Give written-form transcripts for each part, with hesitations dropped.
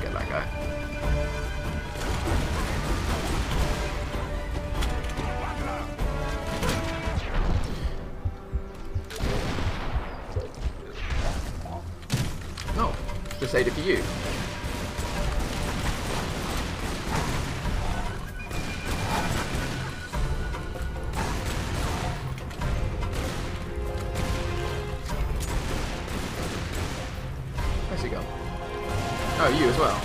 get that guy. No, just ate it for you. Where's he gone? Oh, you as well.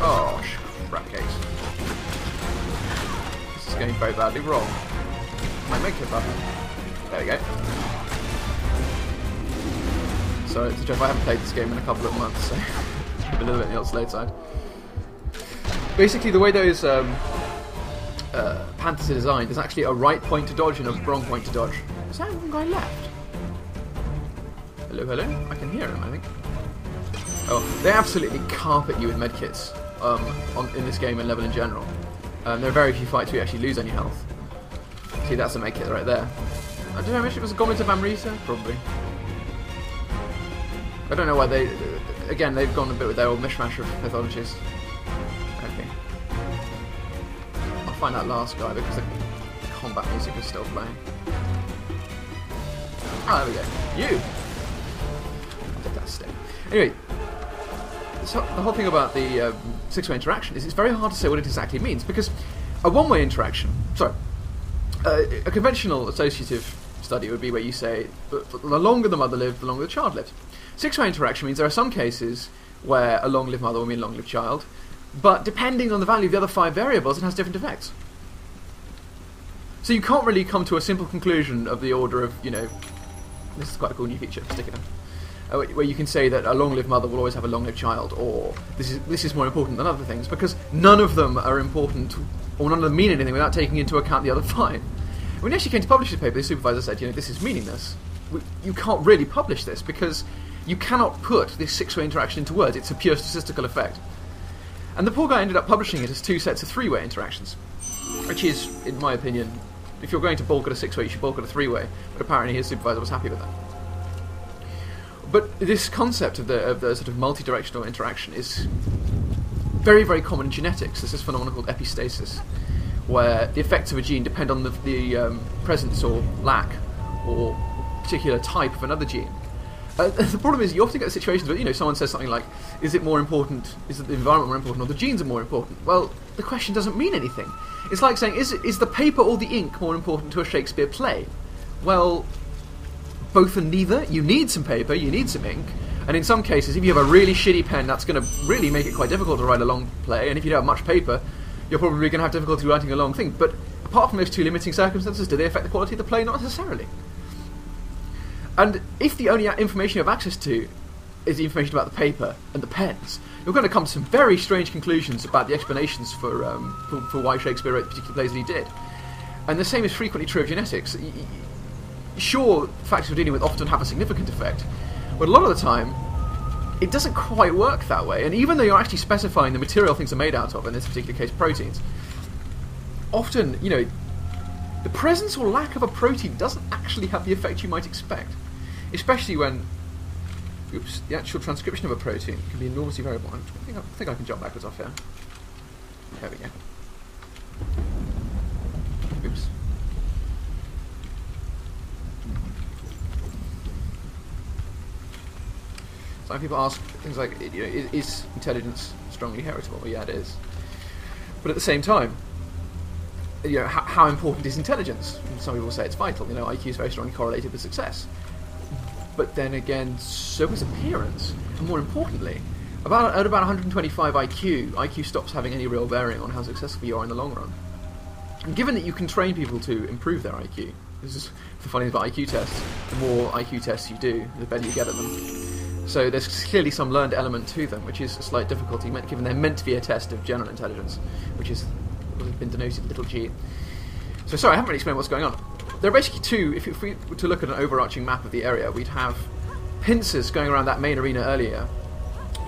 Oh, crap case. This is going very badly wrong. My make it button. There we go. Sorry, it's a joke. I haven't played this game in a couple of months, so a little bit on the old slow side. Basically, the way those panthers are designed, there's actually a right point to dodge and a wrong point to dodge. Is that one guy left? Hello, hello? I can hear him, I think. Oh, they absolutely carpet you with medkits in this game and level in general. There are very few fights where you actually lose any health. See, that's a medkit right there. I don't know, maybe it was a Goblet of Amrita? Probably. I don't know why they... Again, they've gone a bit with their old mishmash of mythologies. Okay. I'll find that last guy because the combat music is still playing. Ah, there we go. You! I'll take that stick. Anyway, so the whole thing about the six-way interaction is it's very hard to say what it exactly means, because a one-way interaction... Sorry. A conventional associative study would be where you say the longer the mother lived, the longer the child lived. Six-way interaction means there are some cases where a long-lived mother will mean a long-lived child, but depending on the value of the other 5 variables, it has different effects. So you can't really come to a simple conclusion of the order of, you know, this is quite a cool new feature, stick it in, where you can say that a long-lived mother will always have a long-lived child, or this is more important than other things, because none of them are important, or none of them mean anything without taking into account the other 5. When you actually came to publish this paper, the supervisor said, you know, this is meaningless. You can't really publish this because you cannot put this six-way interaction into words. It's a pure statistical effect. And the poor guy ended up publishing it as 2 sets of 3-way interactions, which is, in my opinion, if you're going to bulk at a 6-way, you should bulk at a 3-way. But apparently his supervisor was happy with that. But this concept of the sort of multi-directional interaction is very, very common in genetics. There's this phenomenon called epistasis, where the effects of a gene depend on the presence or lack or particular type of another gene. The problem is you often get situations where, you know, someone says something like, is it more important, is the environment more important, or the genes are more important? Well, the question doesn't mean anything. It's like saying, is the paper or the ink more important to a Shakespeare play? Well, both and neither. You need some paper, you need some ink, and in some cases, if you have a really shitty pen, that's going to really make it quite difficult to write a long play, and if you don't have much paper, you're probably going to have difficulty writing a long thing. But apart from those 2 limiting circumstances, do they affect the quality of the play? Not necessarily. And if the only information you have access to is the information about the paper and the pens, you're going to come to some very strange conclusions about the explanations for why Shakespeare wrote the particular plays that he did. And the same is frequently true of genetics. Sure, factors we're dealing with often have a significant effect, but a lot of the time, it doesn't quite work that way. And even though you're actually specifying the material things are made out of, in this particular case proteins, often, you know, the presence or lack of a protein doesn't actually have the effect you might expect. Especially when, the actual transcription of a protein can be enormously variable. I think I can jump backwards off here. There we go. Oops. Some people ask things like, you know, is intelligence strongly heritable? Well, yeah, it is. But at the same time, you know, how important is intelligence? Some people say it's vital. You know, IQ is very strongly correlated with success. But then again, so is appearance. And more importantly, at about 125 IQ stops having any real bearing on how successful you are in the long run. And given that you can train people to improve their IQ, this is the funny thing about IQ tests, the more IQ tests you do, the better you get at them. So there's clearly some learned element to them, which is a slight difficulty, given they're meant to be a test of general intelligence, which is what has been denoted little g. So sorry, I haven't really explained what's going on. There are basically 2, if we were to look at an overarching map of the area, we'd have pincers going around that main arena earlier.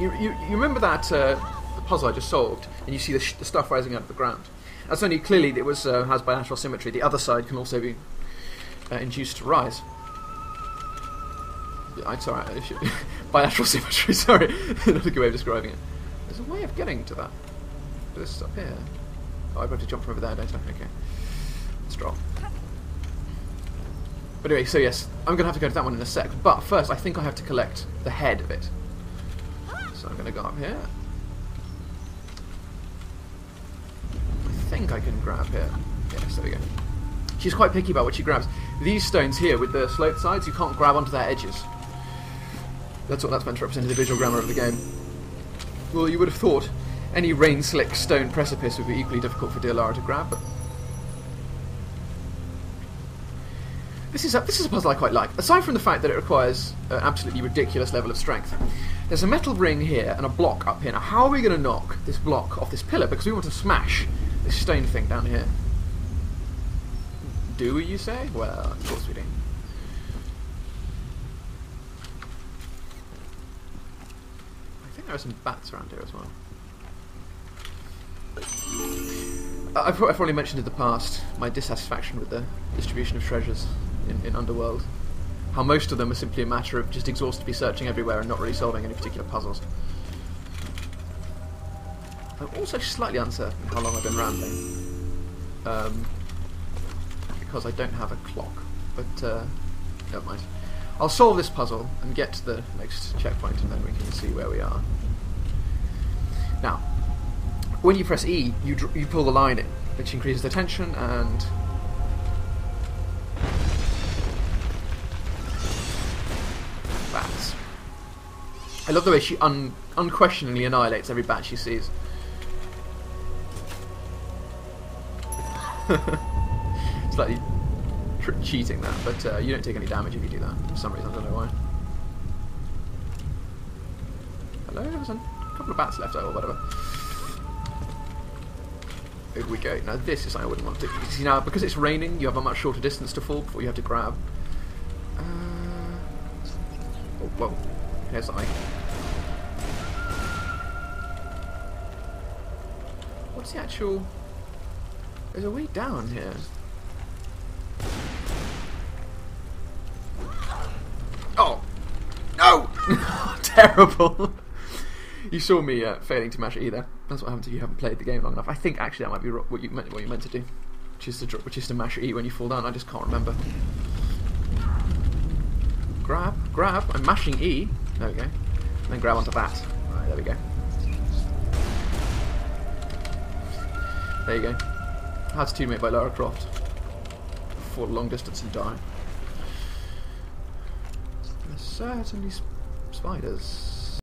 You remember that the puzzle I just solved, and you see the stuff rising out of the ground. That's only clearly it has bilateral symmetry. The other side can also be induced to rise. Sorry, bilateral symmetry. Sorry, not a good way of describing it. There's a way of getting to that. This up here. Oh, I've got to jump from over there, don't I? Okay. Let's drop. But anyway, so yes, I'm going to have to go to that one in a sec. But first, I think I have to collect the head of it. So I'm going to go up here. I think I can grab here. Yes, there we go. She's quite picky about what she grabs. These stones here with the sloped sides, you can't grab onto their edges. That's what that's meant to represent in the visual grammar of the game. Well, you would have thought any rain-slick stone precipice would be equally difficult for dear Lara to grab, but this is a puzzle I quite like. Aside from the fact that it requires an absolutely ridiculous level of strength, there's a metal ring here and a block up here. Now, how are we going to knock this block off this pillar? Because we want to smash this stone thing down here. Do we, you say? Well, of course we do. I think there are some bats around here as well. I've probably mentioned in the past my dissatisfaction with the distribution of treasures in Underworld. How most of them are simply a matter of just exhaustively searching everywhere and not really solving any particular puzzles. I'm also slightly uncertain how long I've been rambling. Because I don't have a clock. But, never mind. I'll solve this puzzle and get to the next checkpoint and then we can see where we are. Now, when you press E, you pull the line in, which increases the tension and... bats. I love the way she unquestioningly annihilates every bat she sees. Slightly cheating that, but you don't take any damage if you do that. For some reason, I don't know why. Hello, there's a couple of bats left over, or whatever. Here we go. Now this is something I wouldn't want to do. See now, because it's raining, you have a much shorter distance to fall before you have to grab. Oh, whoa. Here's something. What's the actual... There's a way down here. Oh! No! Terrible! You saw me failing to mash it either. That's what happens if you haven't played the game long enough. I think actually that might be what you meant to do, which is to mash E when you fall down. I just can't remember. Grab. I'm mashing E. There we go. And then grab onto that. Right, there we go. There you go. How to teammate by Lara Croft. Fall a long distance and die. There's certainly spiders.